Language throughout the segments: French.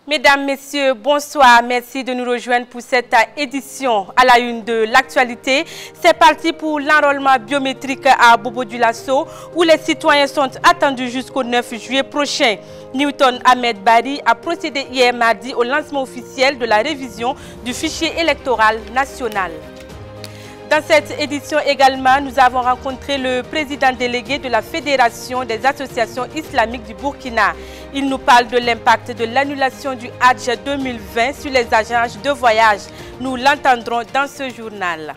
Mesdames, Messieurs, bonsoir. Merci de nous rejoindre pour cette édition à la une de l'actualité. C'est parti pour l'enrôlement biométrique à Bobo-Dioulasso où les citoyens sont attendus jusqu'au 9 juillet prochain. Newton Ahmed Bari a procédé hier mardi au lancement officiel de la révision du fichier électoral national. Dans cette édition également, nous avons rencontré le président délégué de la Fédération des associations islamiques du Burkina. Il nous parle de l'impact de l'annulation du Hajj 2020 sur les agences de voyage. Nous l'entendrons dans ce journal.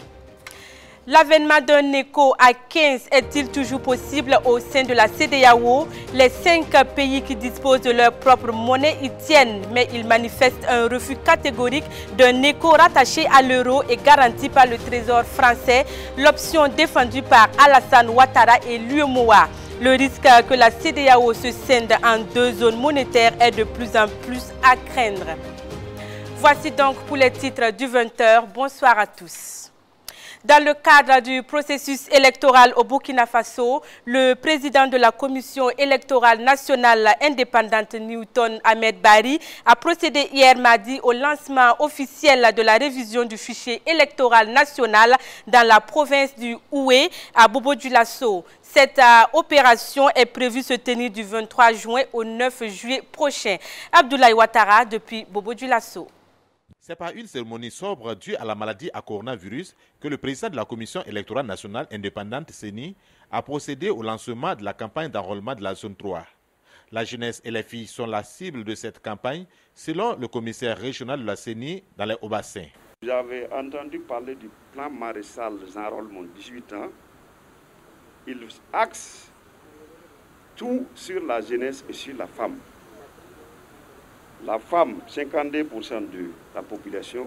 L'avènement d'un écho à 15 est-il toujours possible au sein de la CEDEAO? Les 5 pays qui disposent de leur propre monnaie y tiennent, mais ils manifestent un refus catégorique d'un écho rattaché à l'euro et garanti par le Trésor français, l'option défendue par Alassane Ouattara et l'UEMOA. Le risque que la CEDEAO se scinde en 2 zones monétaires est de plus en plus à craindre. Voici donc pour les titres du 20h. Bonsoir à tous. Dans le cadre du processus électoral au Burkina Faso, le président de la Commission électorale nationale indépendante Newton Ahmed Bari a procédé hier mardi au lancement officiel de la révision du fichier électoral national dans la province du Houé à Bobo-Dioulasso. Cette opération est prévue se tenir du 23 juin au 9 juillet prochain. Abdoulaye Ouattara depuis Bobo-Dioulasso. C'est par une cérémonie sobre due à la maladie à coronavirus que le président de la Commission électorale nationale indépendante CENI a procédé au lancement de la campagne d'enrôlement de la zone 3. La jeunesse et les filles sont la cible de cette campagne, selon le commissaire régional de la CENI dans les Hauts-Bassins. J'avais entendu parler du plan Maréchal d'enrôlement 18 ans. Il axe tout sur la jeunesse et sur la femme. La femme, 52% de la population,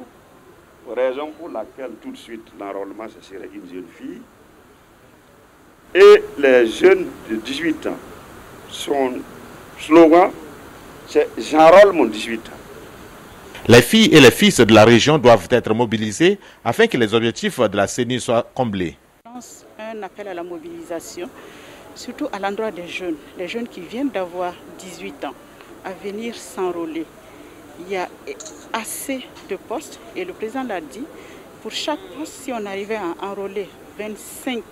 raison pour laquelle tout de suite l'enrôlement, ce serait une jeune fille. Et les jeunes de 18 ans, son slogan, c'est « J'enrôle mon 18 ans ». Les filles et les fils de la région doivent être mobilisés afin que les objectifs de la CENI soient comblés. Je lance un appel à la mobilisation, surtout à l'endroit des jeunes, les jeunes qui viennent d'avoir 18 ans. À venir s'enrôler. Il y a assez de postes et le président l'a dit, pour chaque poste, si on arrivait à enrôler 25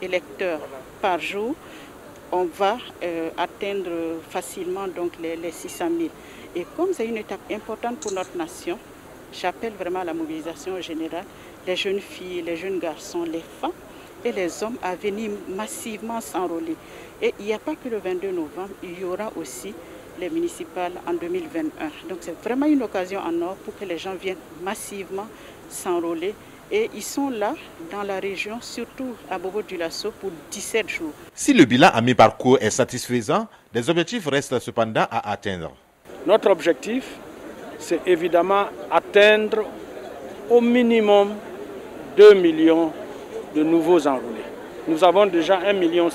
électeurs par jour, on va atteindre facilement donc les 600 000. Et comme c'est une étape importante pour notre nation, j'appelle vraiment à la mobilisation générale, les jeunes filles, les jeunes garçons, les femmes et les hommes à venir massivement s'enrôler. Et il n'y a pas que le 22 novembre, il y aura aussi les municipales en 2021. Donc c'est vraiment une occasion en or pour que les gens viennent massivement s'enrôler. Et ils sont là dans la région, surtout à Bobo-Dioulasso, pour 17 jours. Si le bilan à mi-parcours est satisfaisant, des objectifs restent cependant à atteindre. Notre objectif, c'est évidemment atteindre au minimum 2 millions de nouveaux enrôlés. Nous avons déjà 1,1 million.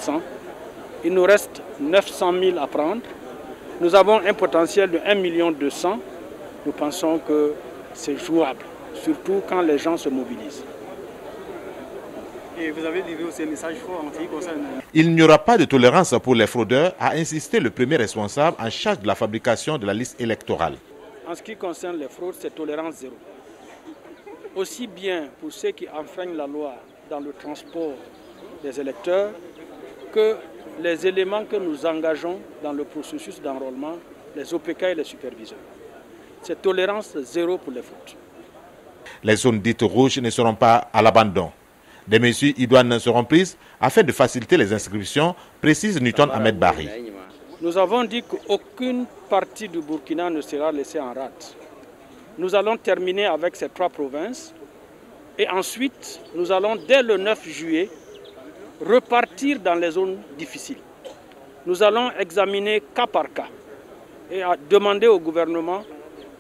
Il nous reste 900 000 à prendre. Nous avons un potentiel de 1,2 million. Nous pensons que c'est jouable, surtout quand les gens se mobilisent. Et vous avez livré aussi un message fort en ce qui concerne... Il n'y aura pas de tolérance pour les fraudeurs, a insisté le premier responsable en charge de la fabrication de la liste électorale. En ce qui concerne les fraudes, c'est tolérance zéro. Aussi bien pour ceux qui enfreignent la loi dans le transport des électeurs que les éléments que nous engageons dans le processus d'enrôlement, les OPK et les superviseurs. C'est tolérance zéro pour les fraudes. Les zones dites rouges ne seront pas à l'abandon. Des mesures idoines seront prises afin de faciliter les inscriptions, précise Newton Ahmed Bari. Nous avons dit qu'aucune partie du Burkina ne sera laissée en rade. Nous allons terminer avec ces 3 provinces et ensuite nous allons dès le 9 juillet repartir dans les zones difficiles. Nous allons examiner cas par cas et demander au gouvernement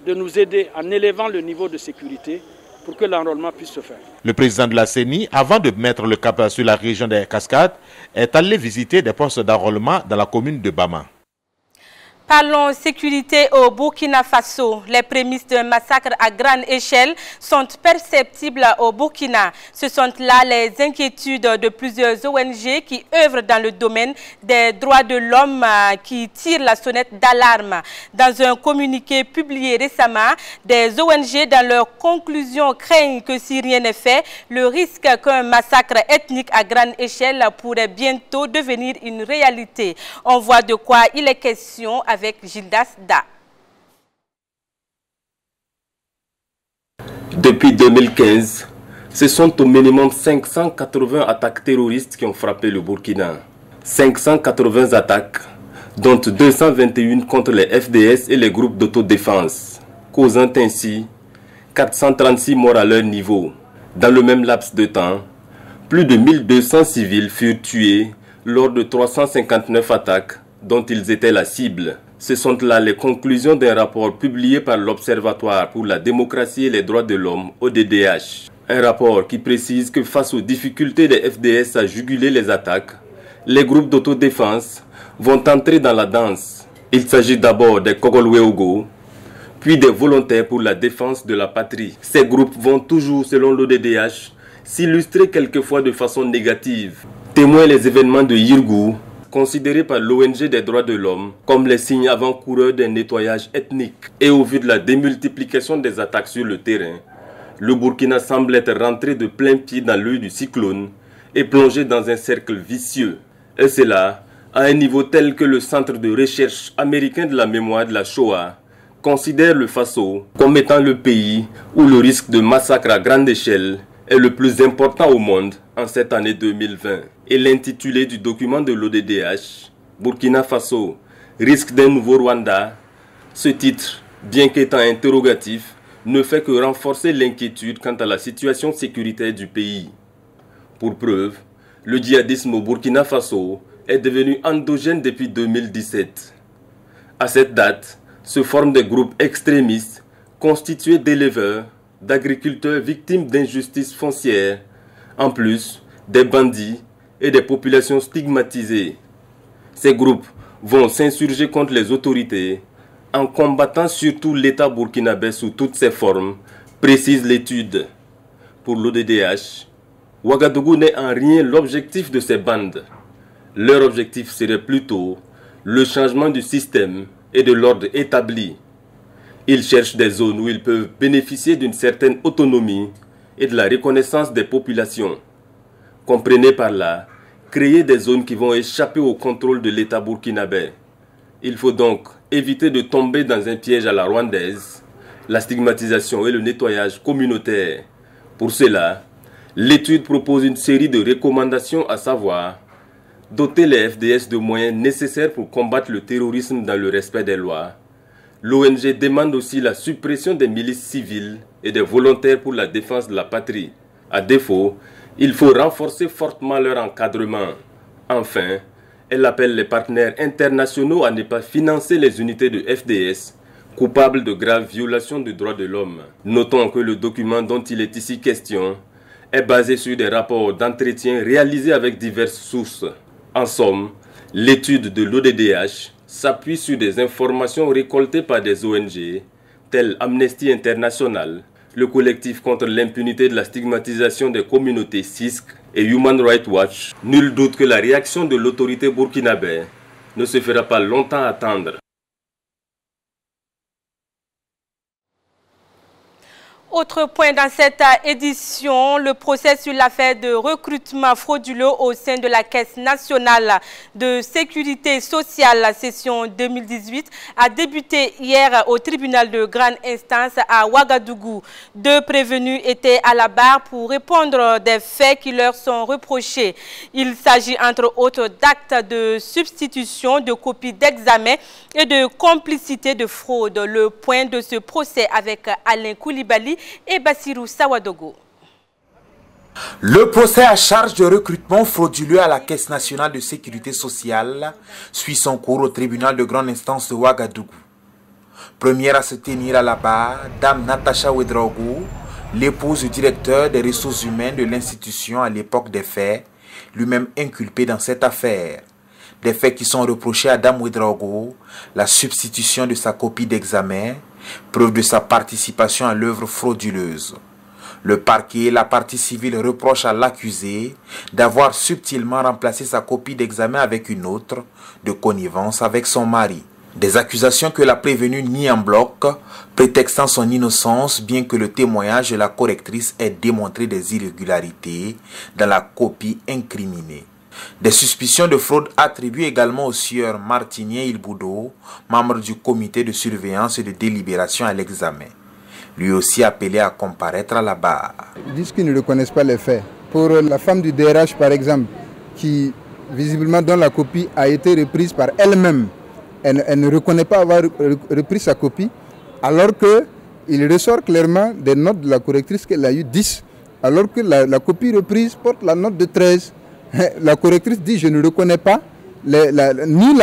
de nous aider en élevant le niveau de sécurité pour que l'enrôlement puisse se faire. Le président de la CENI, avant de mettre le cap sur la région des Cascades, est allé visiter des postes d'enrôlement dans la commune de Bama. Parlons sécurité au Burkina Faso. Les prémices d'un massacre à grande échelle sont perceptibles au Burkina. Ce sont là les inquiétudes de plusieurs ONG qui œuvrent dans le domaine des droits de l'homme qui tirent la sonnette d'alarme. Dans un communiqué publié récemment, des ONG dans leurs conclusions craignent que si rien n'est fait, le risque qu'un massacre ethnique à grande échelle pourrait bientôt devenir une réalité. On voit de quoi il est question avec Gildas Da. Depuis 2015, ce sont au minimum 580 attaques terroristes qui ont frappé le Burkina. 580 attaques, dont 221 contre les FDS et les groupes d'autodéfense, causant ainsi 436 morts à leur niveau. Dans le même laps de temps, plus de 1200 civils furent tués lors de 359 attaques dont ils étaient la cible. Ce sont là les conclusions d'un rapport publié par l'Observatoire pour la démocratie et les droits de l'homme, ODDH. Un rapport qui précise que face aux difficultés des FDS à juguler les attaques, les groupes d'autodéfense vont entrer dans la danse. Il s'agit d'abord des Kogolweogo, puis des volontaires pour la défense de la patrie. Ces groupes vont toujours, selon l'ODDH, s'illustrer quelquefois de façon négative. Témoins les événements de Yirgou, considérés par l'ONG des droits de l'homme comme les signes avant-coureurs d'un nettoyage ethnique. Et au vu de la démultiplication des attaques sur le terrain, le Burkina semble être rentré de plein pied dans l'œil du cyclone et plongé dans un cercle vicieux. Et cela à un niveau tel que le Centre de recherche américain de la mémoire de la Shoah considère le Faso comme étant le pays où le risque de massacre à grande échelle est le plus important au monde en cette année 2020. Et l'intitulé du document de l'ODDH, Burkina Faso, risque d'un nouveau Rwanda, ce titre, bien qu'étant interrogatif, ne fait que renforcer l'inquiétude quant à la situation sécuritaire du pays. Pour preuve, le djihadisme au Burkina Faso est devenu endogène depuis 2017. À cette date, se forment des groupes extrémistes constitués d'éleveurs, d'agriculteurs victimes d'injustices foncières, en plus des bandits et des populations stigmatisées. Ces groupes vont s'insurger contre les autorités en combattant surtout l'État burkinabé sous toutes ses formes, précise l'étude. Pour l'ODDH, Ouagadougou n'est en rien l'objectif de ces bandes. Leur objectif serait plutôt le changement du système et de l'ordre établi. Ils cherchent des zones où ils peuvent bénéficier d'une certaine autonomie et de la reconnaissance des populations. Comprenez par là, créer des zones qui vont échapper au contrôle de l'État burkinabé. Il faut donc éviter de tomber dans un piège à la rwandaise, la stigmatisation et le nettoyage communautaire. Pour cela, l'étude propose une série de recommandations, à savoir doter les FDS de moyens nécessaires pour combattre le terrorisme dans le respect des lois. L'ONG demande aussi la suppression des milices civiles et des volontaires pour la défense de la patrie. À défaut, il faut renforcer fortement leur encadrement. Enfin, elle appelle les partenaires internationaux à ne pas financer les unités de FDS coupables de graves violations des droits de l'homme. Notons que le document dont il est ici question est basé sur des rapports d'entretien réalisés avec diverses sources. En somme, l'étude de l'ODDH s'appuie sur des informations récoltées par des ONG telles Amnesty International, le collectif contre l'impunité de la stigmatisation des communautés CISC et Human Rights Watch. Nul doute que la réaction de l'autorité burkinabé ne se fera pas longtemps attendre. Autre point dans cette édition, le procès sur l'affaire de recrutement frauduleux au sein de la Caisse nationale de sécurité sociale, session 2018, a débuté hier au tribunal de grande instance à Ouagadougou. 2 prévenus étaient à la barre pour répondre des faits qui leur sont reprochés. Il s'agit entre autres d'actes de substitution, de copies d'examen et de complicité de fraude. Le point de ce procès avec Alain Koulibaly et Bassirou Sawadogo. Le procès à charge de recrutement frauduleux à la Caisse nationale de sécurité sociale suit son cours au tribunal de grande instance de Ouagadougou. Première à se tenir à la barre, Dame Natacha Ouedraogo, l'épouse du directeur des ressources humaines de l'institution à l'époque des faits, lui-même inculpé dans cette affaire. Des faits qui sont reprochés à Dame Ouedraogo, la substitution de sa copie d'examen, preuve de sa participation à l'œuvre frauduleuse. Le parquet et la partie civile reprochent à l'accusé d'avoir subtilement remplacé sa copie d'examen avec une autre, de connivence avec son mari. Des accusations que la prévenue nie en bloc, prétextant son innocence, bien que le témoignage de la correctrice ait démontré des irrégularités dans la copie incriminée. Des suspicions de fraude attribuées également au sieur Martinien Ilboudo, membre du comité de surveillance et de délibération à l'examen. Lui aussi appelé à comparaître à la barre. Ils disent qu'ils ne reconnaissent pas les faits. Pour la femme du DRH par exemple, qui visiblement dont la copie a été reprise par elle-même, elle ne reconnaît pas avoir repris sa copie, alors qu'il ressort clairement des notes de la correctrice qu'elle a eu 10, alors que la copie reprise porte la note de 13. La correctrice dit je ne reconnais pas ni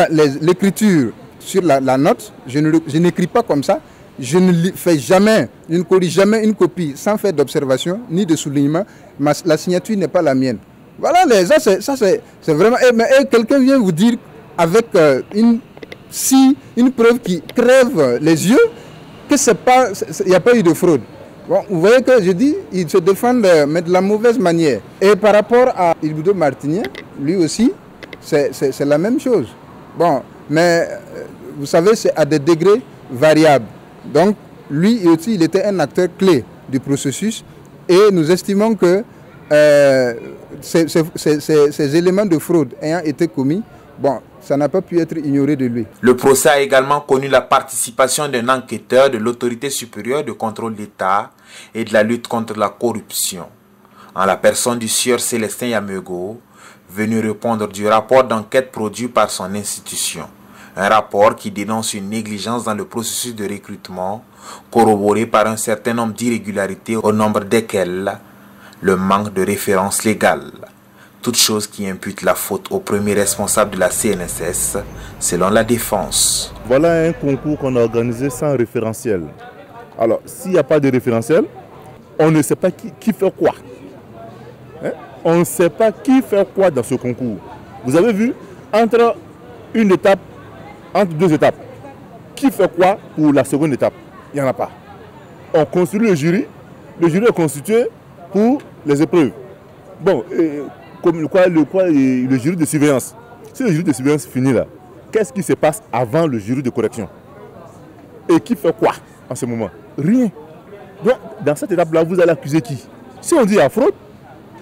l'écriture sur la note, je n'écris pas comme ça, je ne fais jamais, je ne corrige jamais une copie sans faire d'observation ni de soulignement, la signature n'est pas la mienne. Voilà, ça c'est vraiment... Et quelqu'un vient vous dire avec une preuve qui crève les yeux que il n'y a pas eu de fraude. Bon, vous voyez que je dis, ils se défendent mais de la mauvaise manière. Et par rapport à Ilboudo Martinien, lui aussi, c'est la même chose. Bon, mais vous savez, c'est à des degrés variables. Donc, lui aussi, il était un acteur clé du processus et nous estimons que ces éléments de fraude ayant été commis, bon, ça n'a pas pu être ignoré de lui. Le procès a également connu la participation d'un enquêteur de l'autorité supérieure de contrôle d'État et de la lutte contre la corruption, en la personne du sieur Célestin Yamego, venu répondre du rapport d'enquête produit par son institution. Un rapport qui dénonce une négligence dans le processus de recrutement, corroboré par un certain nombre d'irrégularités, au nombre desquelles le manque de référence légale. Toute chose qui impute la faute au premier responsable de la CNSS, selon la défense. Voilà un concours qu'on a organisé sans référentiel. Alors, s'il n'y a pas de référentiel, on ne sait pas qui fait quoi. Hein? On ne sait pas qui fait quoi dans ce concours. Vous avez vu, entre deux étapes, qui fait quoi pour la seconde étape? Il n'y en a pas. On construit le jury est constitué pour les épreuves. Bon, le jury de surveillance. Si le jury de surveillance finit là, qu'est-ce qui se passe avant le jury de correction? Et qui fait quoi en ce moment? Rien. Donc, dans cette étape-là, vous allez accuser qui? Si on dit à fraude,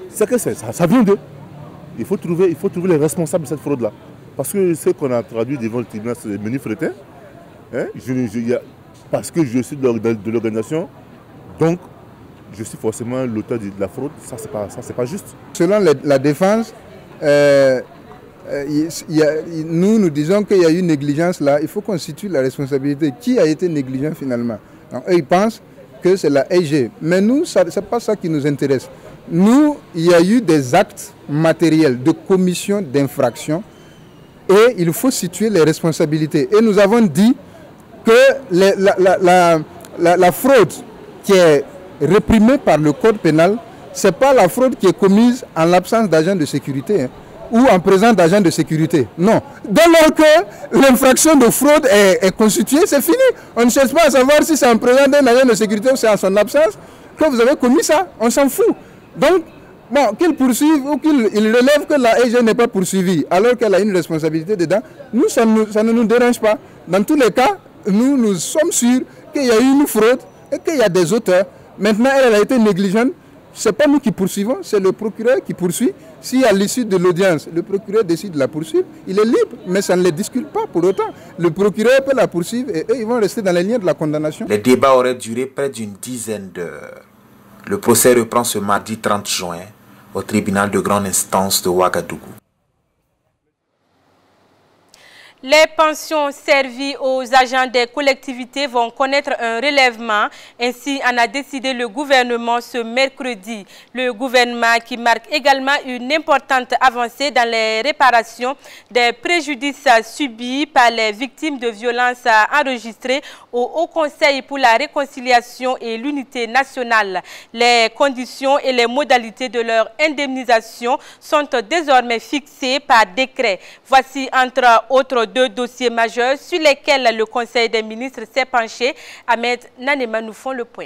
c'est que ça vient d'eux. Il faut trouver les responsables de cette fraude-là. Parce que ce qu'on a traduit devant le tribunal, c'est le menu fretin. Hein? Parce que je suis de l'organisation, donc je suis forcément l'auteur de la fraude. Ça, c'est pas juste. Selon la défense, nous disons qu'il y a eu négligence là. Il faut qu'on situe la responsabilité. Qui a été négligent finalement? Donc, eux, ils pensent que c'est la EG. Mais nous, ce n'est pas ça qui nous intéresse. Nous, il y a eu des actes matériels de commission d'infraction et il faut situer les responsabilités. Et nous avons dit que la fraude qui est réprimée par le code pénal, ce n'est pas la fraude qui est commise en l'absence d'agents de sécurité ou en présence d'agents de sécurité. Non. Dès lors que l'infraction de fraude est constituée, c'est fini. On ne cherche pas à savoir si c'est en présence d'un agent de sécurité ou c'est en son absence que vous avez commis ça. On s'en fout. Donc, bon, qu'il poursuive ou qu'il relève que la EG n'est pas poursuivie alors qu'elle a une responsabilité dedans, nous, ça ne nous dérange pas. Dans tous les cas, nous sommes sûrs qu'il y a eu une fraude et qu'il y a des auteurs. Maintenant, elle a été négligente. Ce n'est pas nous qui poursuivons, c'est le procureur qui poursuit. Si à l'issue de l'audience, le procureur décide de la poursuivre, il est libre, mais ça ne les discute pas pour autant. Le procureur peut la poursuivre et eux, ils vont rester dans les liens de la condamnation. Les débats auraient duré près d'une dizaine d'heures. Le procès reprend ce mardi 30 juin au tribunal de grande instance de Ouagadougou. Les pensions servies aux agents des collectivités vont connaître un relèvement. Ainsi en a décidé le gouvernement ce mercredi. Le gouvernement qui marque également une importante avancée dans les réparations des préjudices subis par les victimes de violences enregistrées au Haut Conseil pour la réconciliation et l'unité nationale. Les conditions et les modalités de leur indemnisation sont désormais fixées par décret. Voici entre autres deux dossiers majeurs sur lesquels le Conseil des ministres s'est penché. Ahmed Nanema nous font le point.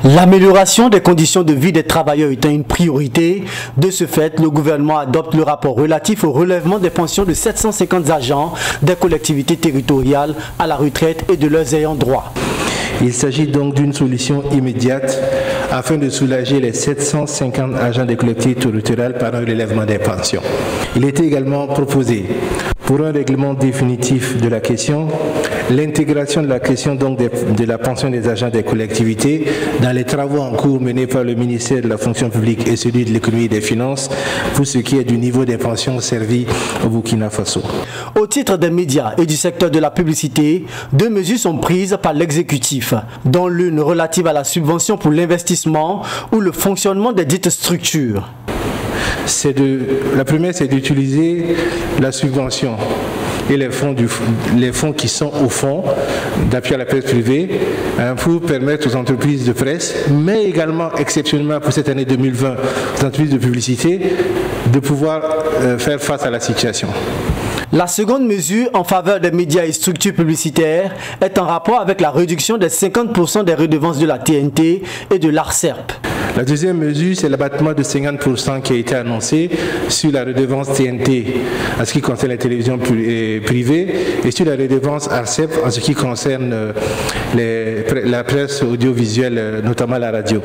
L'amélioration des conditions de vie des travailleurs étant une priorité, de ce fait, le gouvernement adopte le rapport relatif au relèvement des pensions de 750 agents des collectivités territoriales à la retraite et de leurs ayants droit. Il s'agit donc d'une solution immédiate afin de soulager les 750 agents des collectivités territoriales par un relèvement des pensions. Il était également proposé pour un règlement définitif de la question, l'intégration de la question donc de la pension des agents des collectivités dans les travaux en cours menés par le ministère de la fonction publique et celui de l'économie et des finances pour ce qui est du niveau des pensions servies au Burkina Faso. Au titre des médias et du secteur de la publicité, deux mesures sont prises par l'exécutif, dont l'une relative à la subvention pour l'investissement ou le fonctionnement des dites structures. La première, c'est d'utiliser la subvention et les fonds qui sont au fond d'appui à la presse privée pour permettre aux entreprises de presse, mais également exceptionnellement pour cette année 2020, aux entreprises de publicité, de pouvoir faire face à la situation. La seconde mesure en faveur des médias et structures publicitaires est en rapport avec la réduction des 50% des redevances de la TNT et de l'ARCERP. La deuxième mesure, c'est l'abattement de 50% qui a été annoncé sur la redevance TNT en ce qui concerne les télévisions privées et sur la redevance ARCEP en ce qui concerne la presse audiovisuelle, notamment la radio.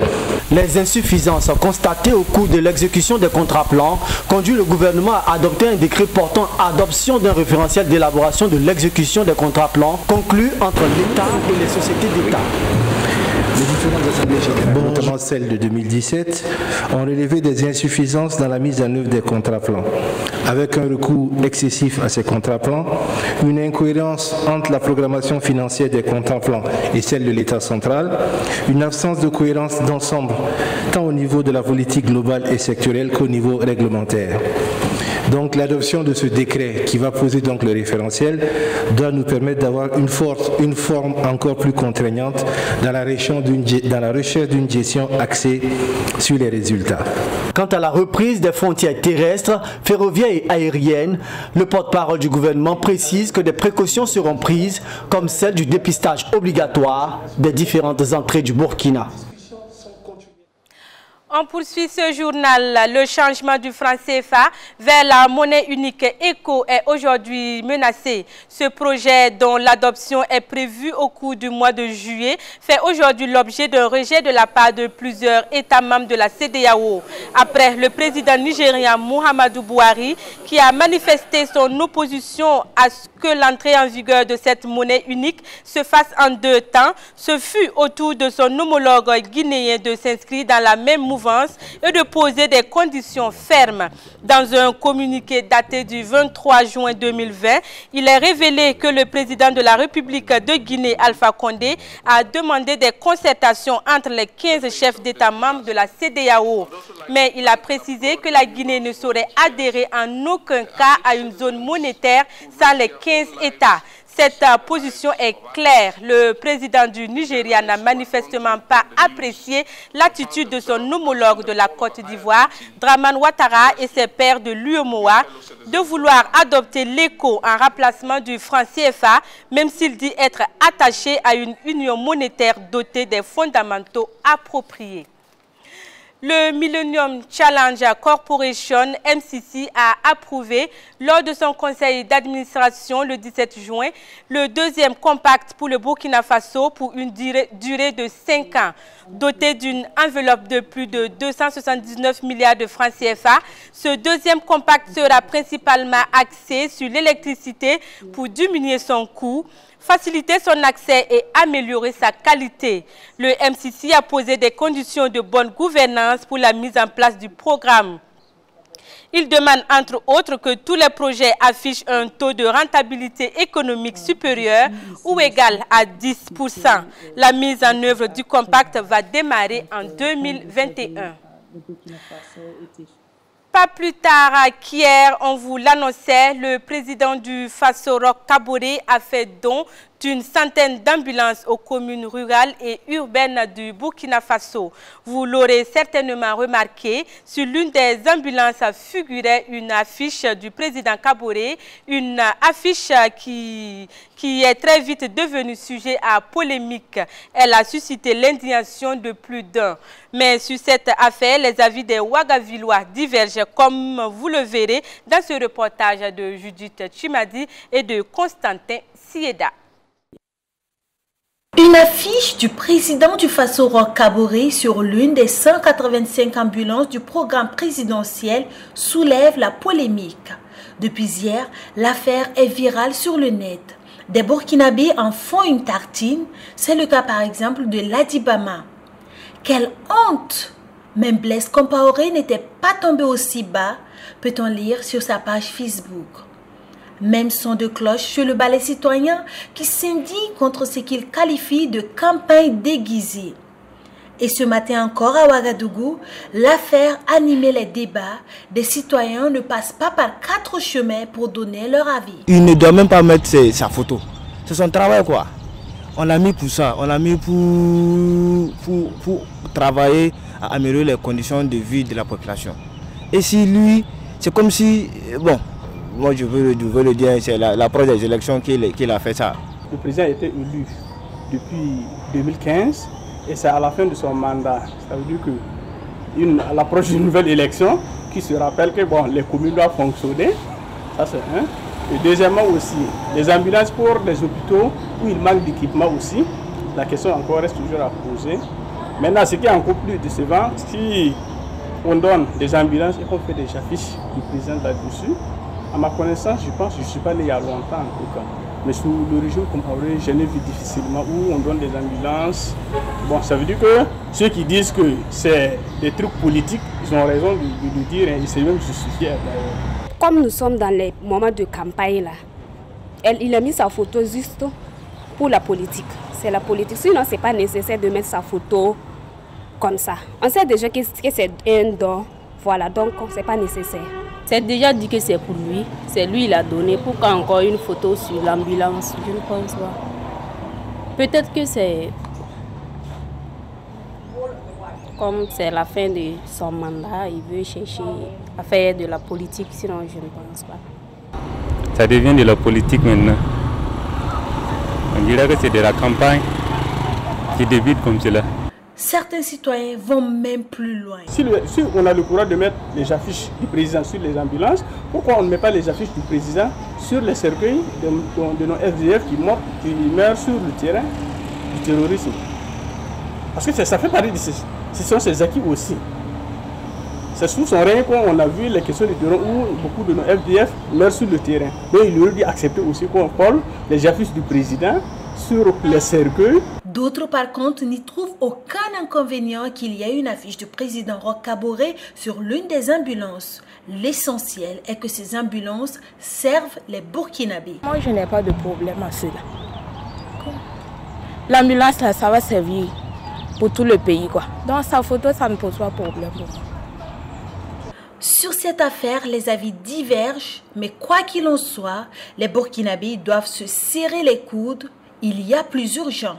Les insuffisances constatées au cours de l'exécution des contrats plans conduisent le gouvernement à adopter un décret portant adoption d'un référentiel d'élaboration de l'exécution des contrats plans conclus entre l'État et les sociétés d'État. Les différentes assemblées générales, notamment celle de 2017, ont relevé des insuffisances dans la mise en œuvre des contrats plans, avec un recours excessif à ces contrats plans, une incohérence entre la programmation financière des contrats plans et celle de l'État central, une absence de cohérence d'ensemble, tant au niveau de la politique globale et sectorielle qu'au niveau réglementaire. Donc l'adoption de ce décret qui va poser donc le référentiel doit nous permettre d'avoir une forme encore plus contraignante dans la recherche d'une gestion axée sur les résultats. Quant à la reprise des frontières terrestres, ferroviaires et aériennes, le porte-parole du gouvernement précise que des précautions seront prises comme celle du dépistage obligatoire des différentes entrées du Burkina. On poursuit ce journal. Le changement du franc CFA vers la monnaie unique ECO est aujourd'hui menacé. Ce projet, dont l'adoption est prévue au cours du mois de juillet, fait aujourd'hui l'objet d'un rejet de la part de plusieurs États membres de la CEDEAO. Après le président nigérien Muhammadu Buhari, qui a manifesté son opposition à ce que l'entrée en vigueur de cette monnaie unique se fasse en deux temps, ce fut au tour de son homologue guinéen de s'inscrire dans la même mouvance et de poser des conditions fermes. Dans un communiqué daté du 23 juin 2020, il est révélé que le président de la République de Guinée, Alpha Condé, a demandé des concertations entre les 15 chefs d'État membres de la CEDEAO. Mais il a précisé que la Guinée ne saurait adhérer en aucun cas à une zone monétaire sans les 15 États. Cette position est claire. Le président du Nigeria n'a manifestement pas apprécié l'attitude de son homologue de la Côte d'Ivoire, Dramane Ouattara, et ses pairs de l'UEMOA de vouloir adopter l'ECO en remplacement du franc CFA, même s'il dit être attaché à une union monétaire dotée des fondamentaux appropriés. Le Millennium Challenge Corporation, MCC, a approuvé lors de son conseil d'administration le 17 juin le deuxième compact pour le Burkina Faso pour une durée de 5 ans. Doté d'une enveloppe de plus de 279 milliards de francs CFA, ce deuxième compact sera principalement axé sur l'électricité pour diminuer son coût, faciliter son accès et améliorer sa qualité. Le MCC a posé des conditions de bonne gouvernance pour la mise en place du programme. Il demande entre autres que tous les projets affichent un taux de rentabilité économique supérieur ou égal à 10%. La mise en œuvre du compact va démarrer en 2021. Pas plus tard qu'hier, on vous l'annonçait, le président du Faso Roch Kaboré a fait don d'une centaine d'ambulances aux communes rurales et urbaines du Burkina Faso. Vous l'aurez certainement remarqué, sur l'une des ambulances figurait une affiche du président Kaboré, une affiche qui est très vite devenue sujet à polémique. Elle a suscité l'indignation de plus d'un. Mais sur cette affaire, les avis des Ouagavillois divergent, comme vous le verrez dans ce reportage de Judith Chimadi et de Constantin Sieda. Une affiche du président du Faso Roch Kaboré sur l'une des 185 ambulances du programme présidentiel soulève la polémique. Depuis hier, l'affaire est virale sur le net. Des Burkinabés en font une tartine, c'est le cas par exemple de Ladibama. Quelle honte! Même Blaise Compaoré n'était pas tombé aussi bas, peut-on lire sur sa page Facebook. Même son de cloche chez le ballet citoyen qui s'indigne contre ce qu'il qualifie de campagne déguisée. Et ce matin encore à Ouagadougou, l'affaire animait les débats. Des citoyens ne passent pas par 4 chemins pour donner leur avis. Il ne doit même pas mettre sa photo. C'est son travail quoi. On l'a mis pour ça. On l'a mis pour travailler à améliorer les conditions de vie de la population. Et si lui, c'est comme si, bon, moi je veux le dire, c'est l'approche des élections qu'il a fait ça. Le président a été élu depuis 2015 et c'est à la fin de son mandat. Ça veut dire qu'à l'approche d'une nouvelle élection, qui se rappelle que bon, les communes doivent fonctionner, ça c'est un. Et deuxièmement aussi, les ambulances pour les hôpitaux où il manque d'équipement aussi, la question encore reste toujours à poser. Maintenant, ce qui est encore plus décevant, si on donne des ambulances et qu'on fait des affiches du président là-dessus, à ma connaissance, je pense, je ne suis pas allé il y a longtemps en tout cas, mais sous le régime Compaoré, je l'ai vu difficilement où on donne des ambulances. Bon, ça veut dire que ceux qui disent que c'est des trucs politiques, ils ont raison de le dire et ils s'est même justifié. Comme nous sommes dans les moments de campagne là, il a mis sa photo juste pour la politique. C'est la politique, sinon ce n'est pas nécessaire de mettre sa photo comme ça. On sait déjà que c'est un don, voilà, donc ce n'est pas nécessaire. C'est déjà dit que c'est pour lui, c'est lui qui l'a donné. Pourquoi encore une photo sur l'ambulance? Je ne pense pas. Peut-être que c'est comme c'est la fin de son mandat, il veut chercher à faire de la politique, sinon je ne pense pas. Ça devient de la politique maintenant. On dirait que c'est de la campagne qui débute comme cela. Certains citoyens vont même plus loin. Si on a le courage de mettre les affiches du président sur les ambulances, pourquoi on ne met pas les affiches du président sur les cercueils de nos FDF qui meurent sur le terrain du terrorisme? Parce que ça fait partie de ce sont ses acquis aussi. C'est sous son règne qu'on a vu les questions de terrain où beaucoup de nos FDF meurent sur le terrain. Donc il aurait dû accepter aussi qu'on colle les affiches du président sur les cercueils. D'autres, par contre, n'y trouvent aucun inconvénient qu'il y ait une affiche du président Roch Kaboré sur l'une des ambulances. L'essentiel est que ces ambulances servent les Burkinabés. Moi, je n'ai pas de problème à cela. L'ambulance, ça va servir pour tout le pays, quoi. Dans sa photo, ça ne pose pas de problème pour moi. Sur cette affaire, les avis divergent, mais quoi qu'il en soit, les Burkinabés doivent se serrer les coudes. Il y a plus urgent.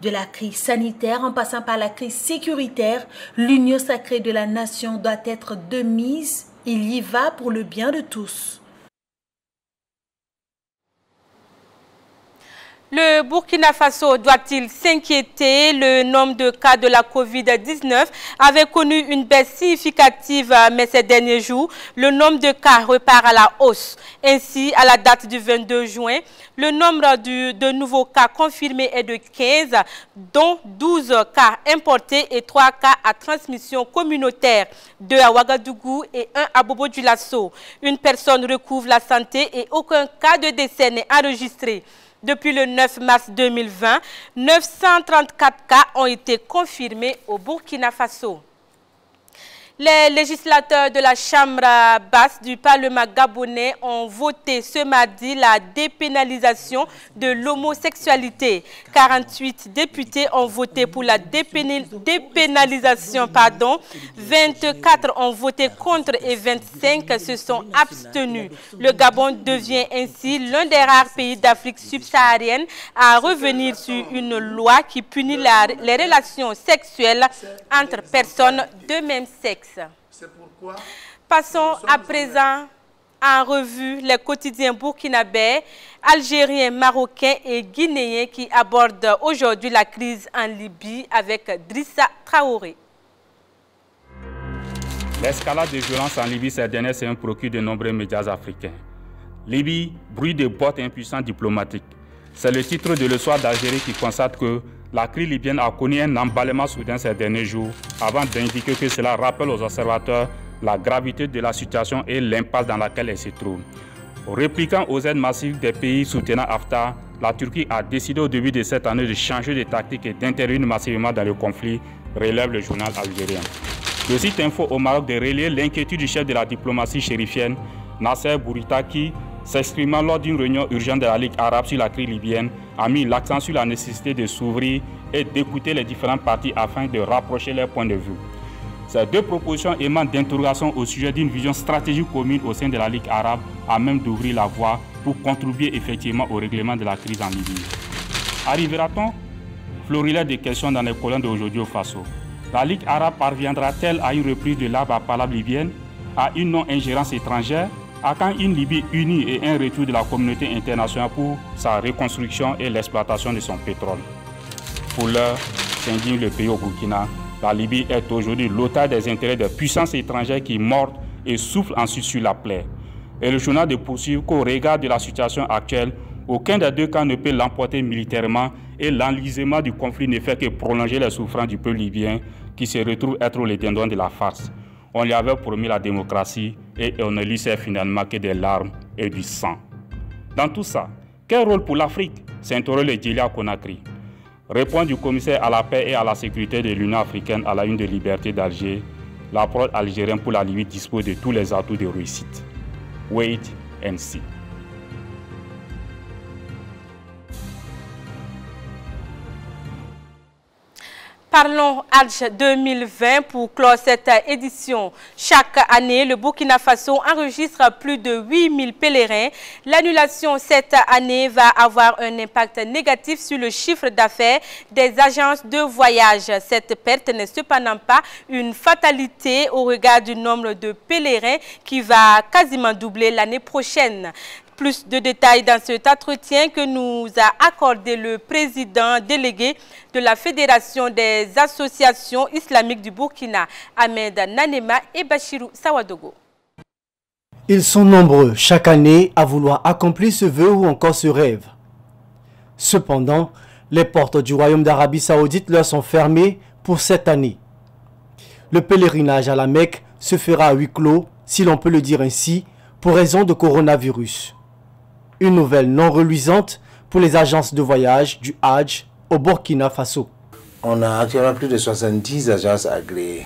De la crise sanitaire en passant par la crise sécuritaire, l'union sacrée de la nation doit être de mise. Il y va pour le bien de tous. Le Burkina Faso doit-il s'inquiéter? Le nombre de cas de la Covid-19 avait connu une baisse significative, mais ces derniers jours, le nombre de cas repart à la hausse. Ainsi, à la date du 22 juin, le nombre de nouveaux cas confirmés est de 15, dont 12 cas importés et 3 cas à transmission communautaire, 2 à Ouagadougou et 1 à Bobo-Dioulasso. Une personne recouvre la santé et aucun cas de décès n'est enregistré. Depuis le 9 mars 2020, 934 cas ont été confirmés au Burkina Faso. Les législateurs de la Chambre basse du Parlement gabonais ont voté ce mardi la dépénalisation de l'homosexualité. 48 députés ont voté pour la dépénalisation, 24 ont voté contre et 25 se sont abstenus. Le Gabon devient ainsi l'un des rares pays d'Afrique subsaharienne à revenir sur une loi qui punit les relations sexuelles entre personnes de même sexe. Passons à présent en revue les quotidiens burkinabés, algériens, marocains et guinéens qui abordent aujourd'hui la crise en Libye avec Drissa Traoré. L'escalade de violence en Libye ces dernières semaines procure de nombreux médias africains. Libye, bruit de bottes impuissants diplomatiques. C'est le titre de Le Soir d'Algérie qui constate que la crise libyenne a connu un emballement soudain ces derniers jours avant d'indiquer que cela rappelle aux observateurs la gravité de la situation et l'impasse dans laquelle elle se trouve. Répliquant aux aides massives des pays soutenant Haftar, la Turquie a décidé au début de cette année de changer de tactique et d'intervenir massivement dans le conflit, relève le journal algérien. Le site Info au Maroc de relayer l'inquiétude du chef de la diplomatie chérifienne, Nasser Bourita, qui, s'exprimant lors d'une réunion urgente de la Ligue arabe sur la crise libyenne, a mis l'accent sur la nécessité de s'ouvrir et d'écouter les différentes parties afin de rapprocher leurs points de vue. Ces deux propositions émanent d'interrogations au sujet d'une vision stratégique commune au sein de la Ligue arabe à même d'ouvrir la voie pour contribuer effectivement au règlement de la crise en Libye. Arrivera-t-on? Florilège de questions dans les colonnes d'aujourd'hui au Faso. La Ligue arabe parviendra-t-elle à une reprise de l'arbre à palabre libyenne, à une non-ingérence étrangère, à quand une Libye unie et un retour de la communauté internationale pour sa reconstruction et l'exploitation de son pétrole? Pour l'heure, s'indigne le pays au Burkina, la Libye est aujourd'hui l'otage des intérêts de puissances étrangères qui mordent et soufflent ensuite sur la plaie. Et le journal de poursuivre qu'au regard de la situation actuelle, aucun des deux camps ne peut l'emporter militairement et l'enlisement du conflit ne fait que prolonger les souffrances du peuple libyen qui se retrouve être les dindons de la farce. On lui avait promis la démocratie et on ne lui sert finalement que des larmes et du sang. Dans tout ça, quel rôle pour l'Afrique? S'interroge le Djilia Conakry. Réponse du commissaire à la paix et à la sécurité de l'Union africaine à la une de Liberté d'Alger, l'approche algérienne pour la Libye dispose de tous les atouts de réussite. Wait and see. Parlons Hajj 2020 pour clore cette édition. Chaque année, le Burkina Faso enregistre plus de 8000 pèlerins. L'annulation cette année va avoir un impact négatif sur le chiffre d'affaires des agences de voyage. Cette perte n'est cependant pas une fatalité au regard du nombre de pèlerins qui va quasiment doubler l'année prochaine. Plus de détails dans cet entretien que nous a accordé le président délégué de la Fédération des associations islamiques du Burkina, Ahmed Nanema et Bachirou Sawadogo. Ils sont nombreux chaque année à vouloir accomplir ce vœu ou encore ce rêve. Cependant, les portes du Royaume d'Arabie Saoudite leur sont fermées pour cette année. Le pèlerinage à la Mecque se fera à huis clos, si l'on peut le dire ainsi, pour raison de coronavirus. Une nouvelle non reluisante pour les agences de voyage du Hajj au Burkina Faso. On a actuellement plus de 70 agences agréées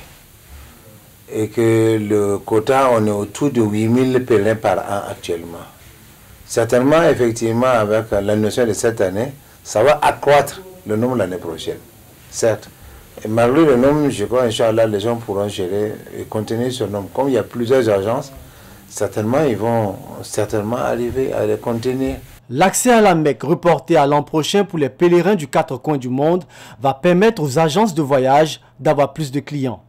et que le quota, on est autour de 8000 pèlerins par an actuellement. Certainement, effectivement, avec l'annulation de cette année, ça va accroître le nombre l'année prochaine, certes. Et malgré le nombre, je crois, Inch'Allah, les gens pourront gérer et contenir ce nombre. Comme il y a plusieurs agences, certainement, ils vont arriver à les contenir. L'accès à la Mecque reporté à l'an prochain pour les pèlerins du 4 coins du monde va permettre aux agences de voyage d'avoir plus de clients.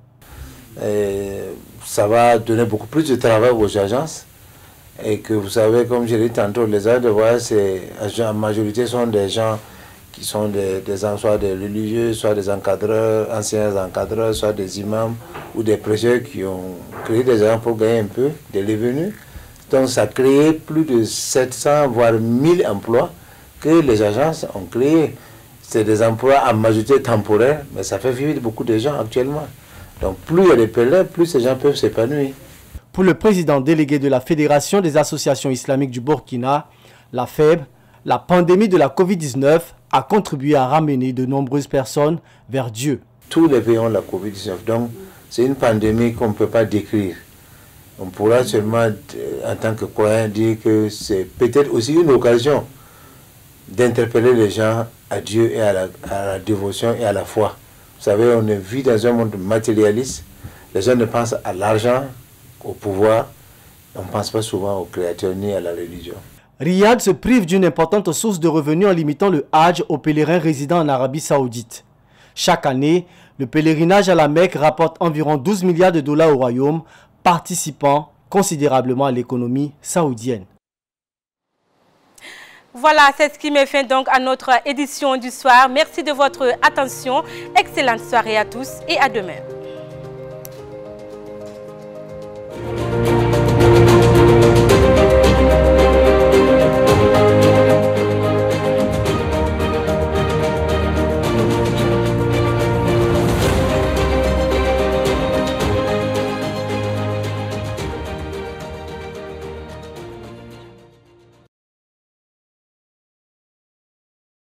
Et ça va donner beaucoup plus de travail aux agences. Et que vous savez, comme je l'ai dit tantôt, les agences de voyage, en majorité, sont des gens qui sont soit des religieux, soit des encadreurs, anciens encadreurs, soit des imams ou des prêcheurs qui ont créé des agences pour gagner un peu de revenus. Donc ça a créé plus de 700 voire 1000 emplois que les agences ont créés. C'est des emplois en majorité temporaires, mais ça fait vivre beaucoup de gens actuellement. Donc plus il y a des pèlerins, plus ces gens peuvent s'épanouir. Pour le président délégué de la Fédération des associations islamiques du Burkina, la FEB, la pandémie de la Covid-19 a contribué à ramener de nombreuses personnes vers Dieu. Tous les pays ont la Covid-19, donc C'est une pandémie qu'on ne peut pas décrire. On pourra seulement, en tant que croyant, dire que c'est peut-être aussi une occasion d'interpeller les gens à Dieu et à la dévotion et à la foi. Vous savez, on vit dans un monde matérialiste. Les gens ne pensent à l'argent, au pouvoir. On ne pense pas souvent au Créateur ni à la religion. Riyad se prive d'une importante source de revenus en limitant le Hajj aux pèlerins résidant en Arabie Saoudite. Chaque année, le pèlerinage à la Mecque rapporte environ 12 milliards de dollars au royaume, participant considérablement à l'économie saoudienne. Voilà, c'est ce qui met fin donc à notre édition du soir. Merci de votre attention. Excellente soirée à tous et à demain.